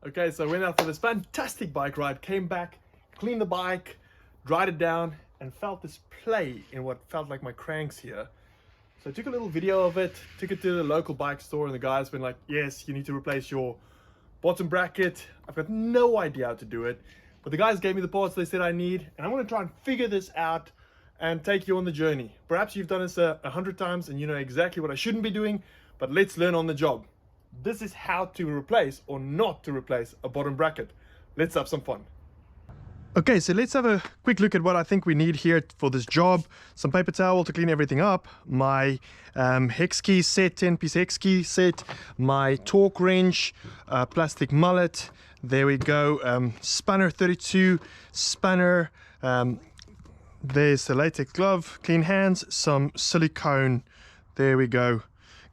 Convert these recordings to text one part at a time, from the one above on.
Okay, so I went out for this fantastic bike ride, came back, cleaned the bike, dried it down, and felt this play in what felt like my cranks here. So I took a little video of it, took it to the local bike store, and the guy's been like, yes, you need to replace your bottom bracket. I've got no idea how to do it, but the guys gave me the parts they said I need, and I'm going to try and figure this out and take you on the journey. Perhaps you've done this 100 times and you know exactly what I shouldn't be doing, but let's learn on the job. This is how to replace or not to replace a bottom bracket. Let's have some fun. Okay, so let's have a quick look at what I think we need here for this job. Some paper towel to clean everything up, my hex key set, 10-piece hex key set, my torque wrench, plastic mallet, there we go, spanner 32, spanner, there's the latex glove, clean hands, some silicone, there we go.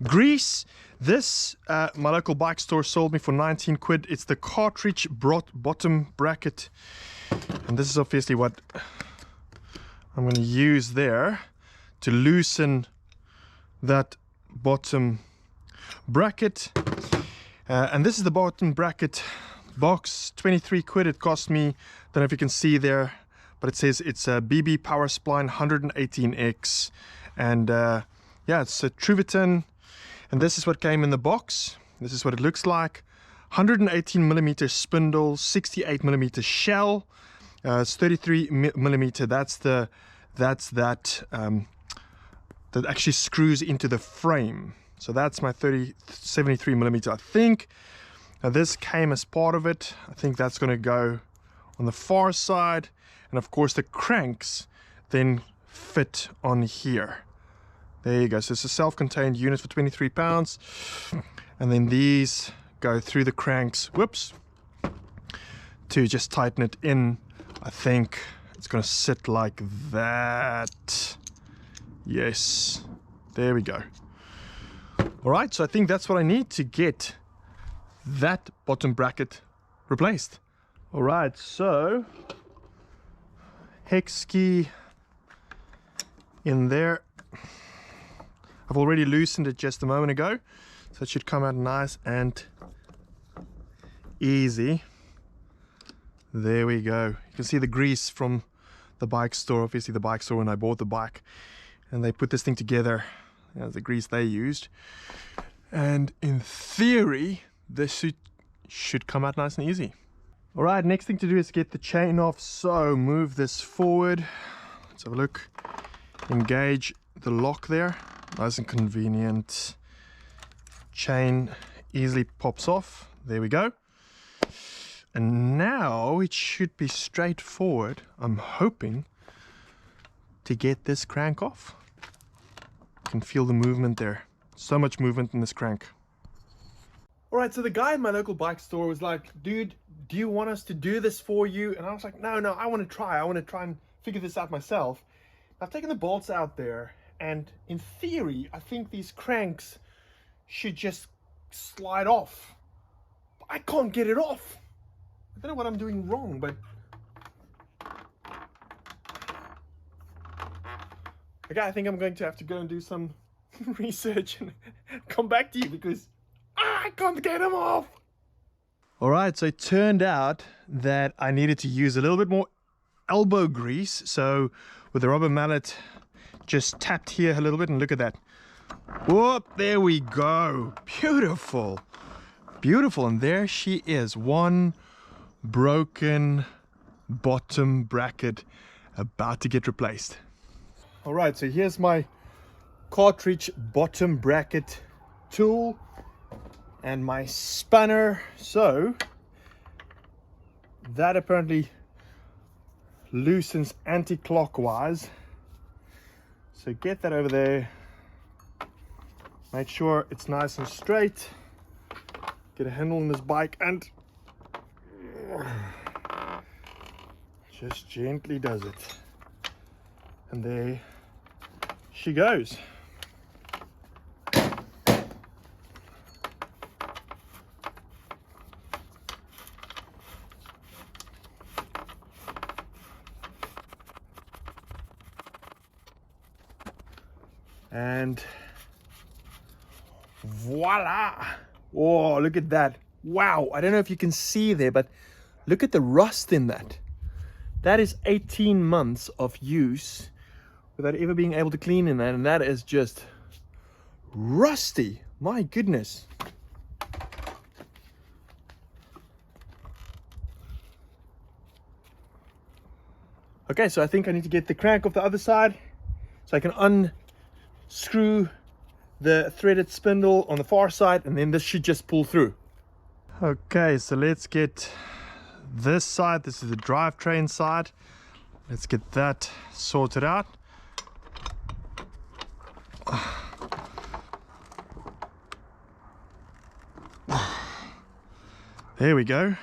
Grease. This my local bike store sold me for 19 quid. It's the cartridge bottom bracket, and this is obviously what I'm going to use there to loosen that bottom bracket. And this is the bottom bracket box, 23 quid it cost me. Don't know if you can see there, but it says it's a BB Power Spline 118X, and yeah, it's a Truvativ. And this is what came in the box. This is what it looks like. 118mm spindle, 68mm shell. It's 33mm. That actually screws into the frame. So that's my 73mm, I think. Now this came as part of it. I think that's going to go on the far side. And of course the cranks then fit on here. There you go. So it's a self-contained unit for 23 pounds. And then these go through the cranks, whoops, to just tighten it in. I think it's going to sit like that. Yes. There we go. All right. So I think that's what I need to get that bottom bracket replaced. All right. So hex key in there. I've already loosened it just a moment ago, so it should come out nice and easy. There we go. You can see the grease from the bike store, obviously the bike store when I bought the bike, and they put this thing together. That's the grease they used, and in theory this should come out nice and easy. All right, next thing to do is get the chain off. So move this forward, let's have a look, engage the lock there. Nice and convenient. Chain easily pops off. There we go. And now it should be straightforward, I'm hoping, to get this crank off. You can feel the movement there. So much movement in this crank. Alright, so the guy in my local bike store was like, dude, do you want us to do this for you? And I was like, no, I want to try. I want to try and figure this out myself. I've taken the bolts out there. And in theory, I think these cranks should just slide off. But I can't get it off. I don't know what I'm doing wrong, but... Okay, I think I'm going to have to go and do some research and come back to you because I can't get them off. All right, so it turned out that I needed to use a little bit more elbow grease. So with the rubber mallet, just tapped here a little bit, and look at that. Whoop, there we go. Beautiful. Beautiful. And there she is. One broken bottom bracket about to get replaced. All right, so here's my cartridge bottom bracket tool and my spanner. So that apparently loosens anti-clockwise. So get that over there, make sure it's nice and straight, get a handle on this bike, and just gently does it. And there she goes. And voila! Oh, look at that. Wow, I don't know if you can see there, but look at the rust in that. That is 18 months of use without ever being able to clean in that, and that is just rusty. My goodness. Okay, so I think I need to get the crank off the other side so I can unscrew the threaded spindle on the far side, and then this should just pull through. Okay, so let's get this side. This is the drivetrain side. Let's get that sorted out. There we go.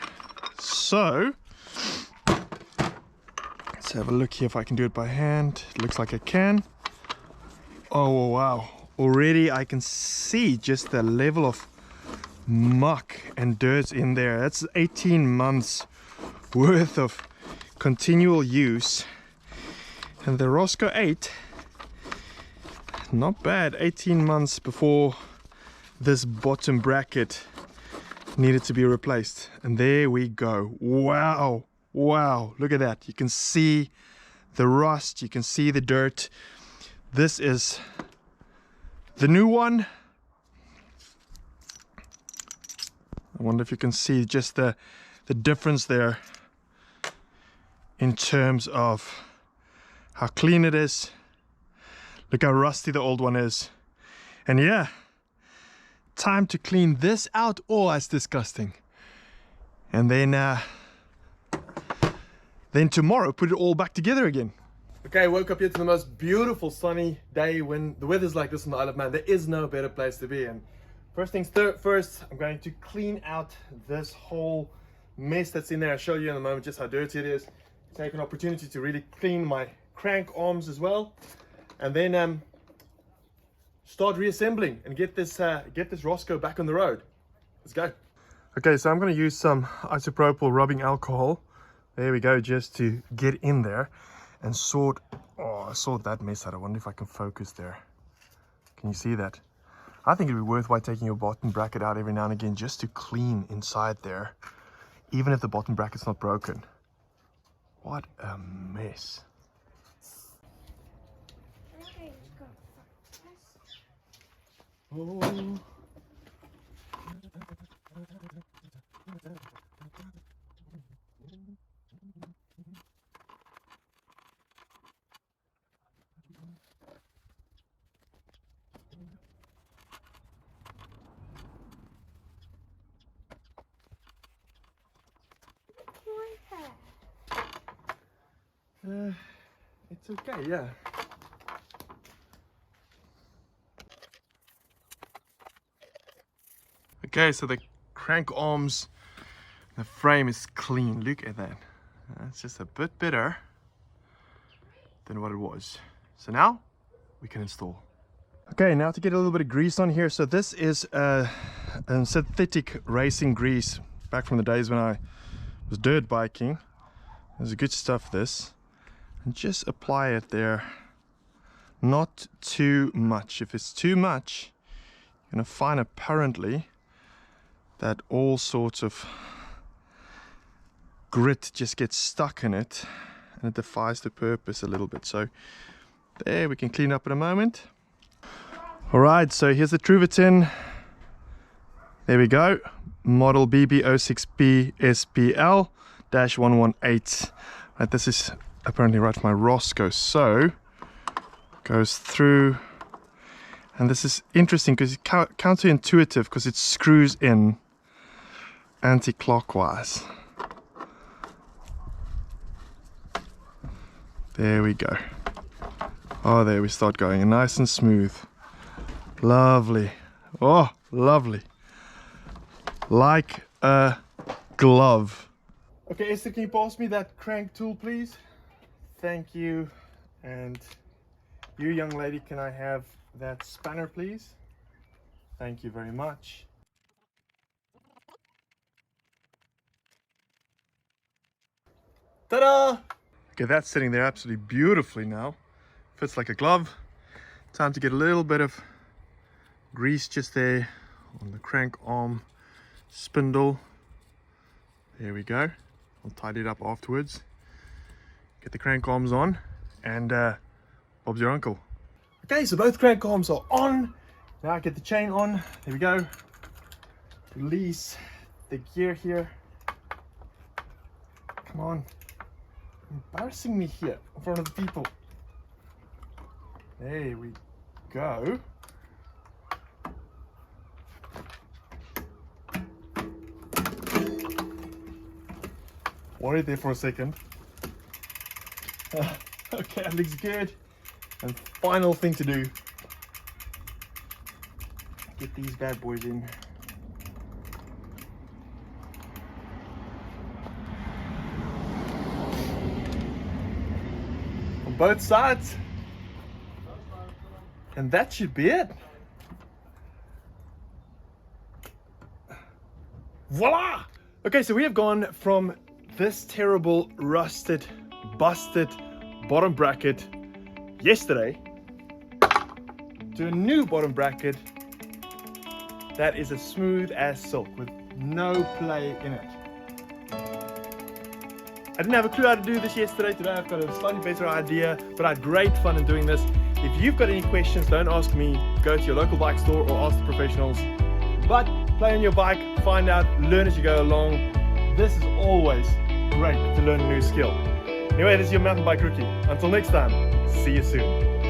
So let's have a look here if I can do it by hand. It looks like I can. Oh wow, already I can see just the level of muck and dirt in there. That's 18 months worth of continual use. And the Roscoe 8, not bad, 18 months before this bottom bracket needed to be replaced. And there we go. Wow, wow, look at that. You can see the rust, you can see the dirt. This is the new one. I wonder if you can see just the difference there in terms of how clean it is. Look how rusty the old one is. And yeah, time to clean this out. Oh, that's disgusting. And then tomorrow put it all back together again. Okay, I woke up here to the most beautiful sunny day. When the weather's like this on the Isle of Man, there is no better place to be. And first things first, I'm going to clean out this whole mess that's in there. I'll show you in a moment just how dirty it is. Take an opportunity to really clean my crank arms as well, and then start reassembling and get this Roscoe back on the road. Let's go. Okay, so I'm going to use some isopropyl rubbing alcohol. There we go, just to get in there and sort that mess out. I wonder if I can focus there. Can you see that? I think it'd be worthwhile taking your bottom bracket out every now and again just to clean inside there, even if the bottom bracket's not broken. What a mess. Oh. It's okay, yeah. Okay, so the crank arms, the frame is clean. Look at that. It's just a bit better than what it was. So now we can install. Okay, now to get a little bit of grease on here. So this is a synthetic racing grease back from the days when I was dirt biking. There's good stuff, this. And just apply it there. Not too much. If it's too much, you're going to find apparently that all sorts of grit just gets stuck in it and it defies the purpose a little bit. So there, we can clean up in a moment. Alright, so here's the Truvativ. There we go. Model BB06B SPL-118. Right, this is apparently right for my Roscoe. So goes through, and this is interesting because it's counterintuitive because it screws in anti-clockwise. There we go. Oh, there we start going, nice and smooth. Lovely. Oh, lovely. Like a glove. Okay, Esther, can you pass me that crank tool, please? Thank you. And you, young lady, can I have that spanner, please? Thank you very much. Ta-da! Okay, that's sitting there absolutely beautifully now. Fits like a glove. Time to get a little bit of grease just there on the crank arm spindle. There we go. I'll tidy it up afterwards. Get the crank arms on, and Bob's your uncle. Okay, so both crank arms are on. Now I get the chain on. There we go. Release the gear here. Come on. Embarrassing me here in front of the people. There we go. Worried there for a second. Okay, that looks good. And final thing to do. Get these bad boys in. On both sides. And that should be it. Voila! Okay, so we have gone from this terrible, rusted, busted bottom bracket yesterday to a new bottom bracket that is as smooth as silk with no play in it. I didn't have a clue how to do this yesterday. Today I've got a slightly better idea, but I had great fun in doing this. If you've got any questions, don't ask me. Go to your local bike store or ask the professionals. But play on your bike, find out, learn as you go along. This is always great to learn a new skill. Anyway, this is your mountain bike rookie. Until next time, see you soon.